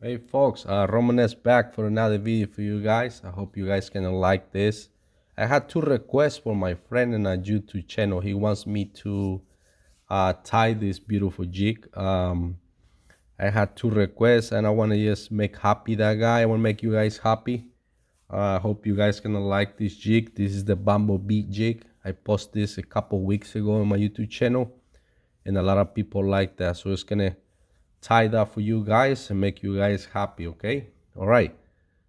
Hey folks, Romanes back for another video for you guys. I hope you guys gonna like this. I had two requests for my friend in a YouTube channel. He wants me to tie this beautiful jig. I had two requests and I want to just make happy that guy. I want to make you guys happy. I hope you guys gonna like this jig. This is the bumblebee jig. I posted this a couple weeks ago on my YouTube channel and a lot of people like that. So it's gonna tie that for you guys and make you guys happy. Okay, all right.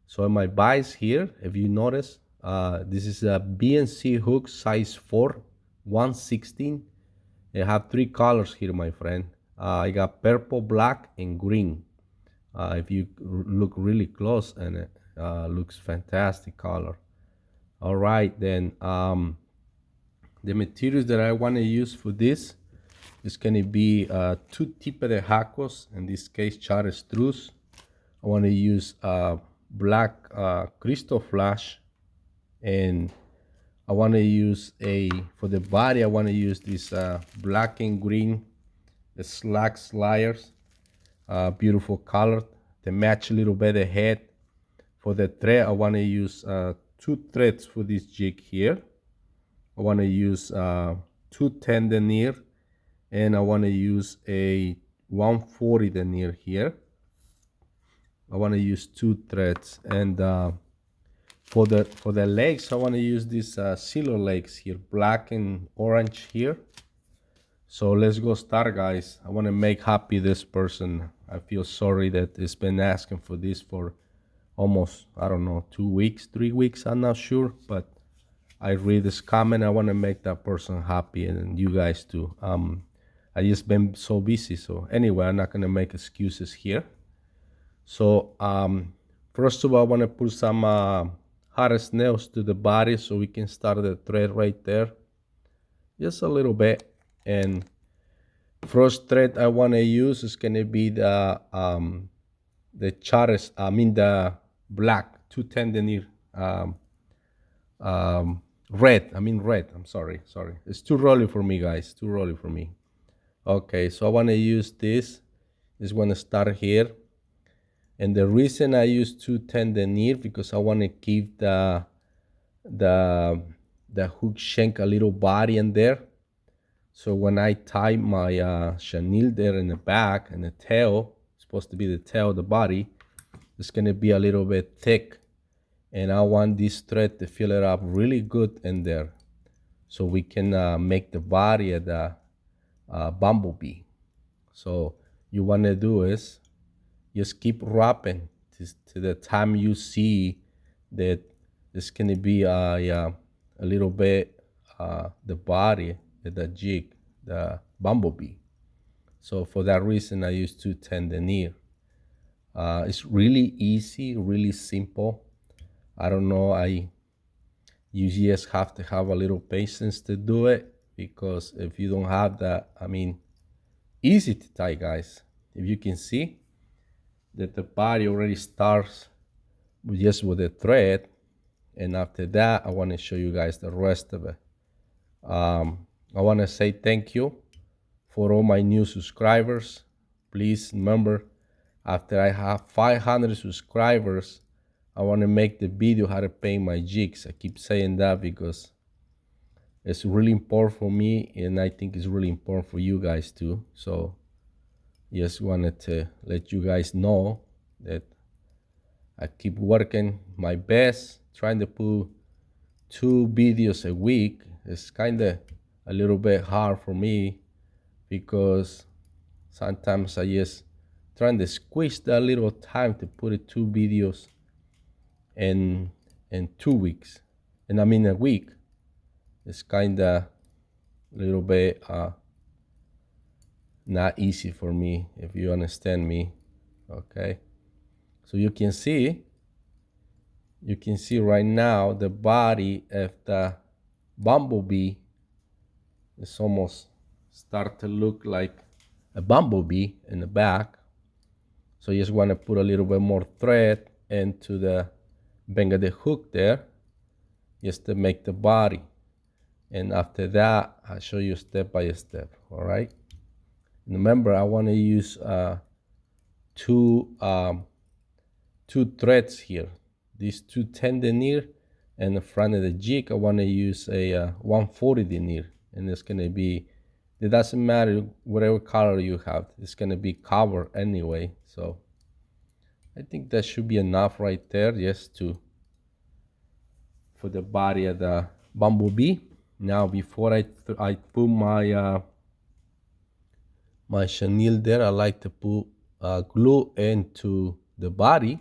So my buys here, if you notice, this is a BNC hook size 4 116. I have three colors here, my friend. I got purple, black, and green. If you look really close, and it looks fantastic color. All right, then the materials that I want to use for this is going to be two tipe de jacos, in this case chartreuse. I want to use black crystal flash, and I want to use for the body I want to use this black and green, the Slab Slayer, beautiful color to match a little bit the head. For the thread I want to use two threads for this jig here. I want to use 210 denier, and I want to use a 140 denier here. I want to use two threads, and for the legs I want to use these silver legs here, black and orange here. So let's go start, guys. I want to make happy this person. I feel sorry that it's been asking for this for almost, I don't know, 2 weeks, 3 weeks, I'm not sure, but I read this comment. I want to make that person happy, and you guys too. I just been so busy. So anyway, I'm not gonna make excuses here. So first of all, I want to put some hot nails to the body so we can start the thread right there, just a little bit. And first thread I want to use is gonna be the chartreuse. I mean the black 210 denier. Red. I'm sorry. It's too rolly for me, guys. Too rolly for me. Okay, so I want to use this. Just want to start here. And the reason I use 210 denier because I want to give the hook shank a little body in there. So when I tie my chenille there in the back and the tail, it's supposed to be the tail of the body, it's going to be a little bit thick. And I want this thread to fill it up really good in there so we can make the body of the bumblebee. So you want to do is just keep wrapping to the time you see that it's going to be a little bit the body of the jig, the bumblebee. So for that reason I use 210 denier. It's really easy, really simple. I don't know, you just have to have a little patience to do it, because if you don't have that, easy to tie, guys. If you can see that the body already starts just with the thread, and after that I want to show you guys the rest of it. I want to say thank you for all my new subscribers. Please remember, after I have 500 subscribers, I want to make the video how to paint my jigs. I keep saying that because it's really important for me, and I think it's really important for you guys too. So just wanted to let you guys know that I keep working my best, trying to put 2 videos a week. It's kind of a little bit hard for me because sometimes I just trying to squeeze that little time to put it 2 videos in 2 weeks, and a week. It's kind of a little bit not easy for me, if you understand me. Okay, so you can see right now the body of the bumblebee is almost start to look like a bumblebee in the back. So you just want to put a little bit more thread into the bang of the hook there, just to make the body. And after that, I'll show you step by step. All right. And remember, I want to use 2 two threads here. These two 10 denier, and the front of the jig I want to use a 140 denier, and it's going to be, it doesn't matter whatever color you have, it's going to be covered anyway. So I think that should be enough right there, just to for the body of the bumblebee. Now before I put my my chenille there, I like to put glue into the body,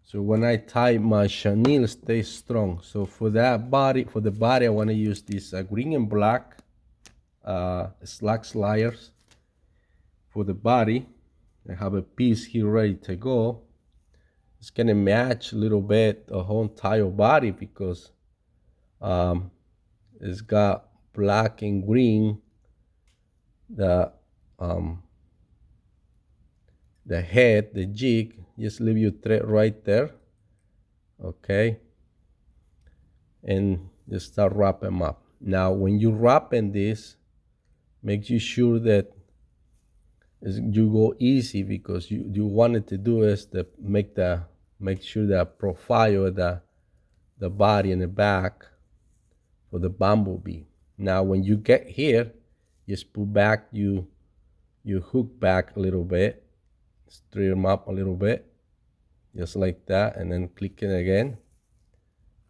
so when I tie my chenille stays strong. So for that body, for the body, I want to use this green and black Slab Slayer. For the body, I have a piece here ready to go. It's gonna match a little bit the whole entire body, because it's got black and green, the head, the jig. Just leave your thread right there, okay, and just start wrapping them up. Now when you wrapping this, make you sure that you go easy, because you wanted to do is to make sure the profile of the body and the back for the bumblebee. Now when you get here, just pull back, you hook back a little bit, straighten them up a little bit, just like that, and then click it again,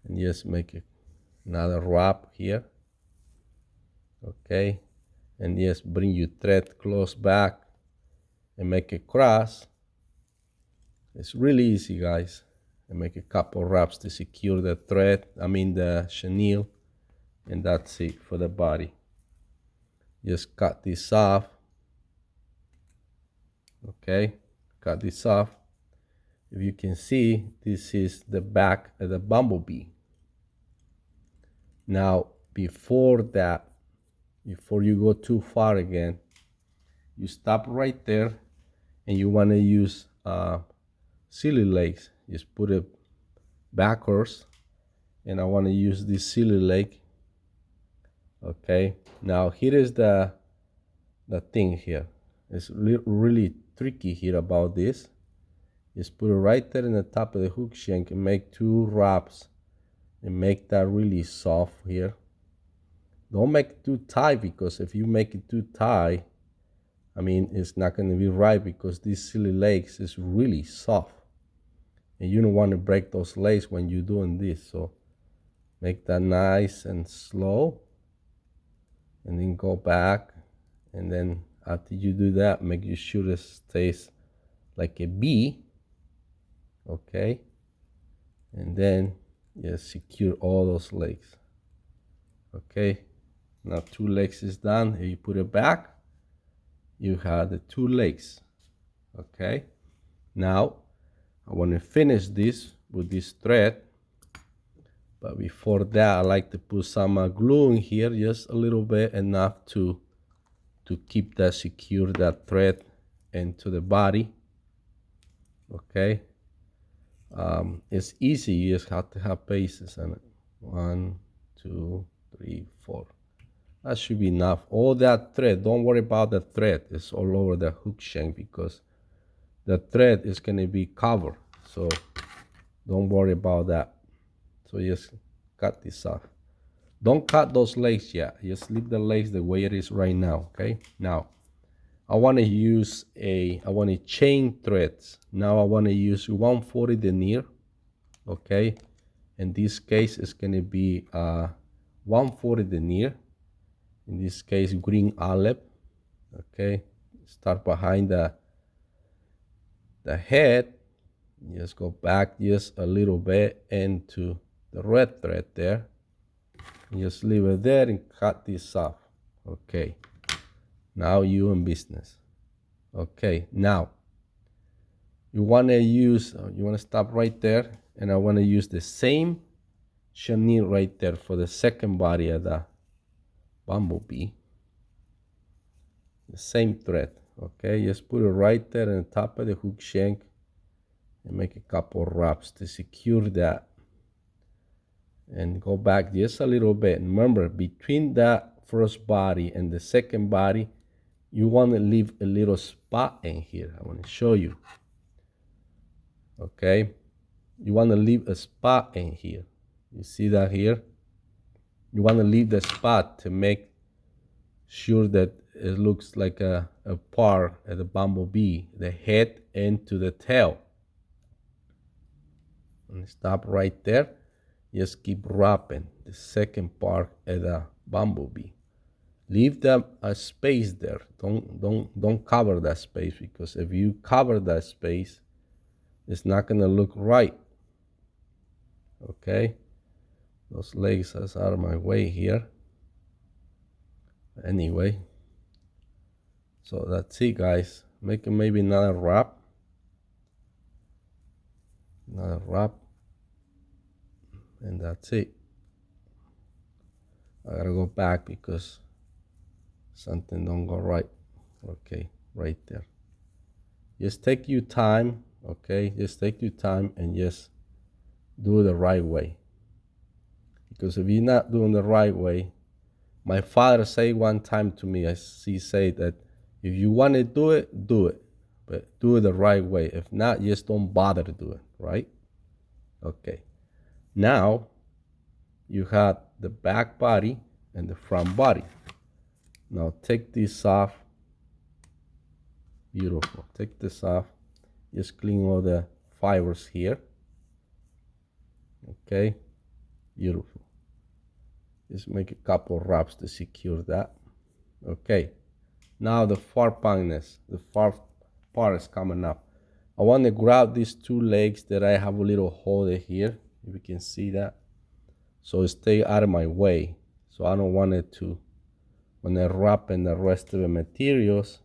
and just make it another wrap here, okay, and just bring your thread close back and make a cross. It's really easy, guys. And make a couple wraps to secure the thread, the chenille, and that's it for the body. Just cut this off, okay, cut this off. If you can see, this is the back of the bumblebee. Now before that, before you go too far again, you stop right there, and you want to use sili legs. Just put it backwards, and I want to use this sili leg, okay. Now here is the thing here. It's really tricky here about this. Just put it right there in the top of the hook shank and make two wraps, and make that really soft here. Don't make it too tight, because if you make it too tight, it's not going to be right, because these sili legs is really soft, and you don't want to break those legs when you're doing this. So make that nice and slow, and then go back, and then after you do that, make sure it stays like a B, okay, and then just secure all those legs, okay. Now two legs is done. If you put it back, you have the two legs, okay. Now I want to finish this with this thread, but before that I like to put some glue in here, just a little bit, enough to keep that secure, that thread into the body, okay. It's easy, you just have to have paces on it. 1, 2, 3, 4. That should be enough. All that thread, don't worry about the thread. It's all over the hook shank, because the thread is going to be covered. So don't worry about that. So just cut this off. Don't cut those legs yet. Just leave the legs the way it is right now, okay? Now, I want to chain threads. Now I want to use 140 denier, okay? In this case, it's going to be 140 denier. In this case, green olive, okay. Start behind the head. Just go back just a little bit into the red thread there. Just leave it there and cut this off, okay. Now you in business, okay. Now you want to stop right there, and I want to use the same chenille right there for the second body of the bumblebee. The same thread, okay. Just put it right there on the top of the hook shank, and make a couple wraps to secure that, and go back just a little bit. Remember, between that first body and the second body, you want to leave a little spot in here. I want to show you. Okay, you want to leave a spot in here. You see that here? You want to leave the spot to make sure that it looks like a part of the bumblebee, the head into the tail. And stop right there. Just keep wrapping the second part of the bumblebee. Leave them a space there. Don't cover that space, because if you cover that space, it's not gonna look right. Okay, those legs are out of my way here. Anyway, so that's it, guys. Make maybe another wrap. Another wrap. And that's it. I gotta go back because something don't go right. Okay, right there. Just take your time, okay? Just take your time and just do it the right way. Because if you're not doing the right way, my father said one time to me, he said that if you want to do it, do it. But do it the right way. If not, just don't bother to do it, right? Okay. Now, you have the back body and the front body. Now take this off. Beautiful. Take this off. Just clean all the fibers here. Okay. Beautiful. Just make a couple wraps to secure that. Okay. Now the far partness, the far part is coming up. I want to grab these two legs that I have a little hole here. If you can see that. So it stay out of my way. So I don't want it to, when I wrap in the rest of the materials,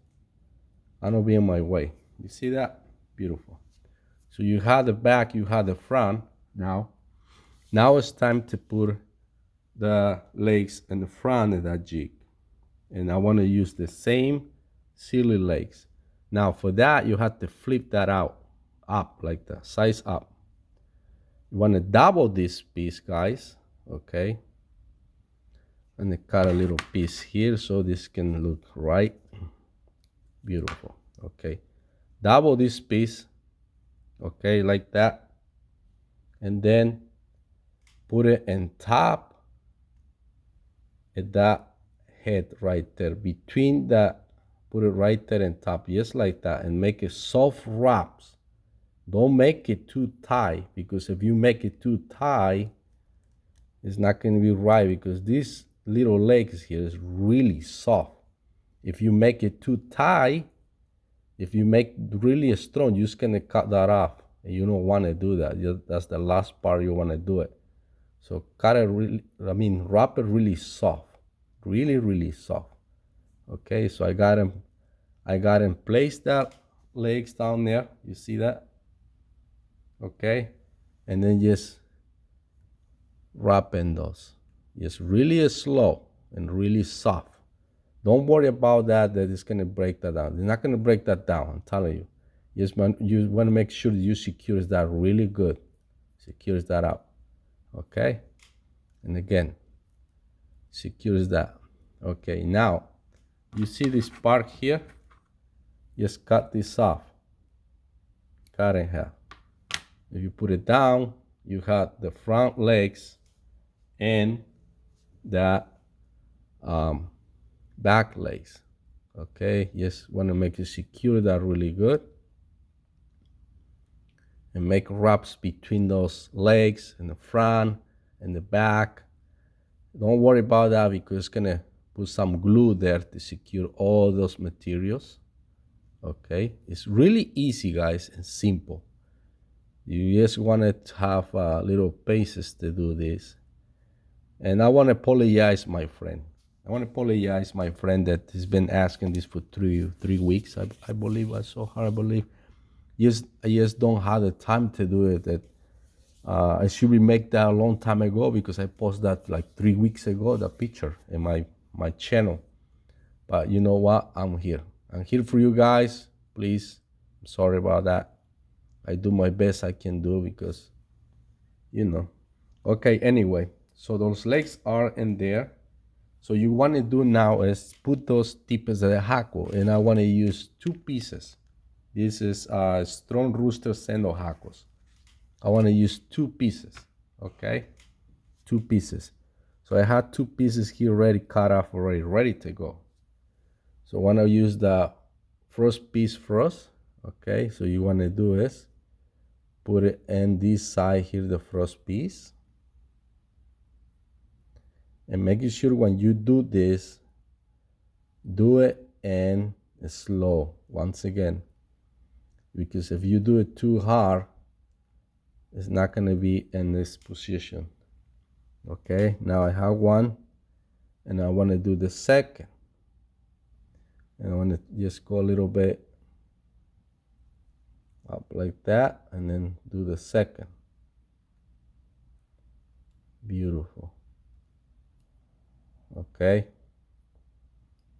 I don't be in my way. You see that? Beautiful. So you have the back, you have the front. Now it's time to put the legs in the front of that jig. And I want to use the same silly legs. Now for that, you have to flip that out, up like that, size up. You want to double this piece, guys, okay? And cut a little piece here so this can look right. Beautiful, okay? Double this piece, okay, like that. And then put it on top of that head right there. Between that, put it right there on top, just like that, and make it soft wraps. Don't make it too tight, because if you make it too tight, it's not going to be right, because this little legs here is really soft. If you make it too tight, if you make really strong, you're just going to cut that off. And you don't want to do that. That's the last part you want to do it. So cut it really, wrap it really soft. Really, really soft. Okay, so I got him placed that legs down there. You see that? Okay, and then just wrap in those. Just really slow and really soft. Don't worry about that it's gonna break that down. It's not gonna break that down, I'm telling you. You want to make sure that you secure that really good. Secures that out. Okay, and again, secures that. Okay, now you see this part here? Just cut this off. Cut in half. If you put it down, you have the front legs and the back legs. Okay, just want to make you secure that really good. And make wraps between those legs and the front and the back. Don't worry about that, because it's gonna put some glue there to secure all those materials. Okay, it's really easy, guys, and simple. You just want to have little paces to do this. And I want to apologize, my friend. That has been asking this for three weeks. I believe I saw her. I believe. I just don't have the time to do it. That I should make that a long time ago, because I posted that like 3 weeks ago, the picture in my channel. But you know what? I'm here. I'm here for you guys. Please, I'm sorry about that. I do my best I can do, because, you know. Okay, anyway. So those legs are in there. So you want to do now is put those tips of the hackle. And I want to use 2 pieces. This is Strung Rooster sendo jacos. I want to use 2 pieces, okay? 2 pieces. So I had 2 pieces here already cut off already, ready to go. So I want to use the first piece first, okay? So you want to do is put it in this side here, the first piece. And making sure when you do this, do it in slow once again. Because if you do it too hard, it's not going to be in this position. Okay, now I have one, and I want to do the second. And I want to just go a little bit up like that, and then do the second. Beautiful. Okay,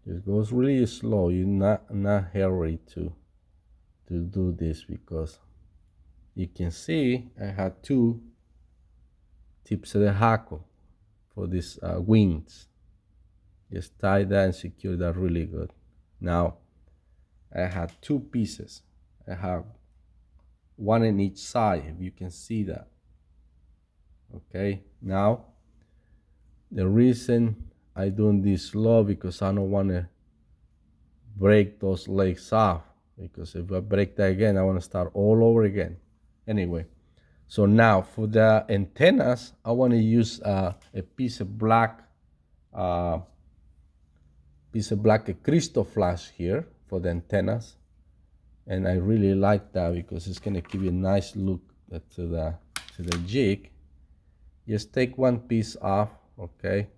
it goes really slow. You're not hurry to do this, because you can see I have 2 tips of the jaco for these wings. Just tie that and secure that really good. Now I have 2 pieces. I have 1 in each side, if you can see that. Okay, now the reason I doing this slow, because I don't want to break those legs off, because if I break that again, I want to start all over again. Anyway, so now for the antennas, I want to use a piece of black crystal flash here for the antennas. And I really like that, because it's going to give you a nice look to the jig. Just take 1 piece off, okay?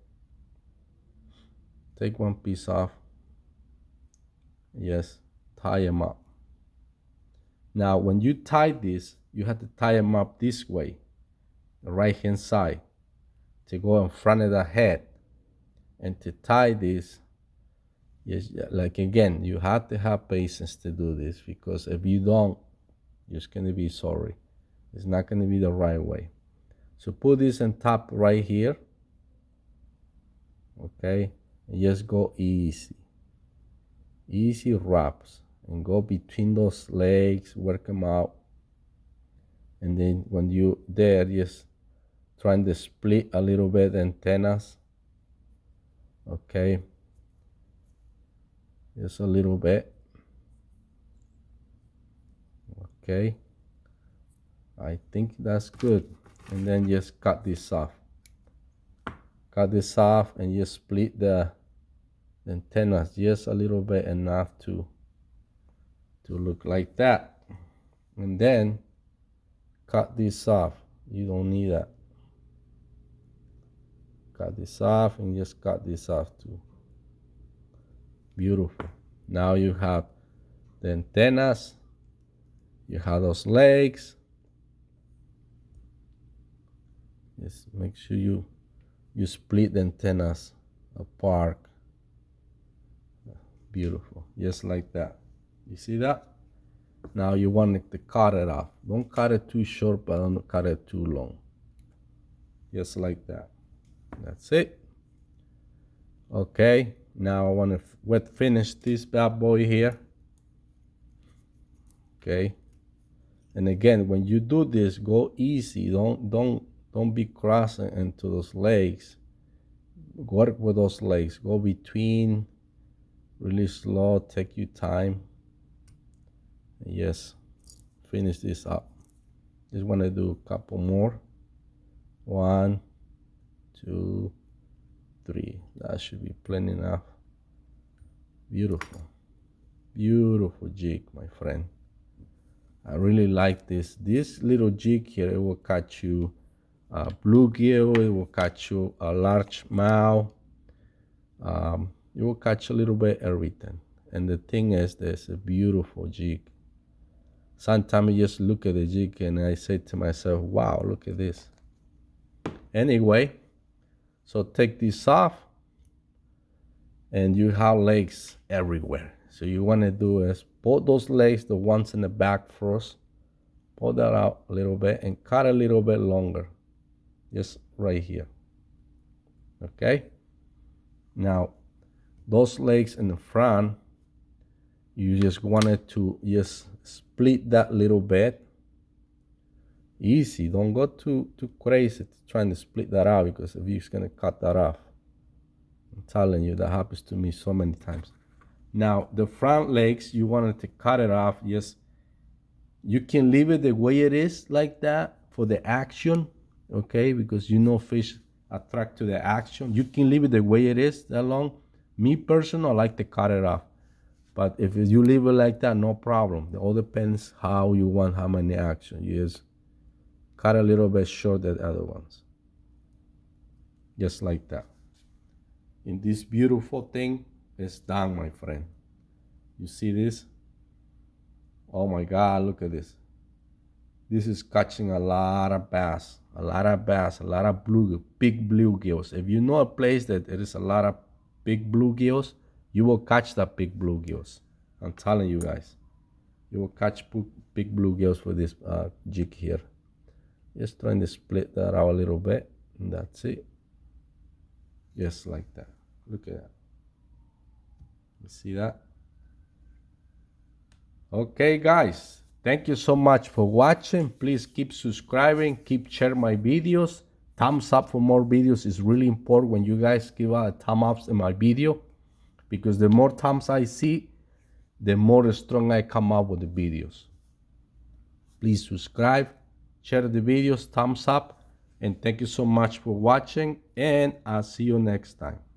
Take 1 piece off. Yes, tie them up. Now, when you tie this, you have to tie them up this way, the right hand side, to go in front of the head. And to tie this, yes, like again, you have to have patience to do this, because if you don't, you're just going to be sorry. It's not going to be the right way. So put this on top right here, okay, and just go easy wraps, and go between those legs, work them out. And then when you there, just trying to split a little bit the antennas, okay, just a little bit. Okay, I think that's good. And then just cut this off. Cut this off, and just split the antennas just a little bit, enough to look like that. And then cut this off. You don't need that. Cut this off, and just cut this off too. Beautiful. Now you have the antennas. You have those legs. Just make sure you split the antennas apart. Beautiful, just like that. You see that? Now you want to cut it off. Don't cut it too short, but don't cut it too long. Just like that. That's it. Okay, now I want to wet finish this bad boy here. Okay, and again, when you do this, go easy. Don't be crossing into those legs. Work with those legs. Go between. Really slow. Take your time. Yes, finish this up. Just want to do a couple more. 1, 2, 3. That should be plenty enough. Beautiful, beautiful jig, my friend. I really like this little jig here. It will catch you bluegill. It will catch you a largemouth. It will catch a little bit everything. And the thing is, there's a beautiful jig. Sometimes I just look at the jig and I say to myself, wow, look at this. Anyway, so take this off, and you have legs everywhere. So you want to do is pull those legs, the ones in the back first, pull that out a little bit and cut a little bit longer, just right here. Okay, now those legs in the front, you just wanted to just split that little bit. Easy, don't go too crazy trying to split that out, because if you're gonna cut that off. I'm telling you, that happens to me so many times. Now the front legs, you wanted to cut it off. Yes, you can leave it the way it is like that for the action, okay, because you know fish attract to the action. You can leave it the way it is that long. Me personally, I like to cut it off, but if you leave it like that, no problem. It all depends how you want, how many action. You just cut a little bit short than the other ones, just like that. And this beautiful thing is done, my friend. You see this? Oh my God, look at this. This is catching a lot of bass, a lot of big bluegills. If you know a place that there is a lot of big bluegills, you will catch the big bluegills. I'm telling you guys, you will catch big bluegills with this jig here. Just trying to split that out a little bit, and that's it. Just like that. Look at that. You see that? Okay, guys. Thank you so much for watching. Please keep subscribing, keep sharing my videos. Thumbs up for more videos is really important when you guys give out a thumb ups in my video, because the more thumbs I see, the more strong I come up with the videos. Please subscribe, share the videos, thumbs up, and thank you so much for watching, and I'll see you next time.